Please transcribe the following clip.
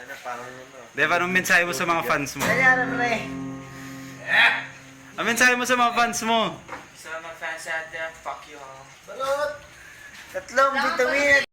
Ano, parang ano. Dave, anong mensahe mo sa mga fans mo? Nangyari mo na eh. Anong mensahe mo sa mga fans mo? Sa mga fans out there, fuck you all. Balot! Tatlong vitamin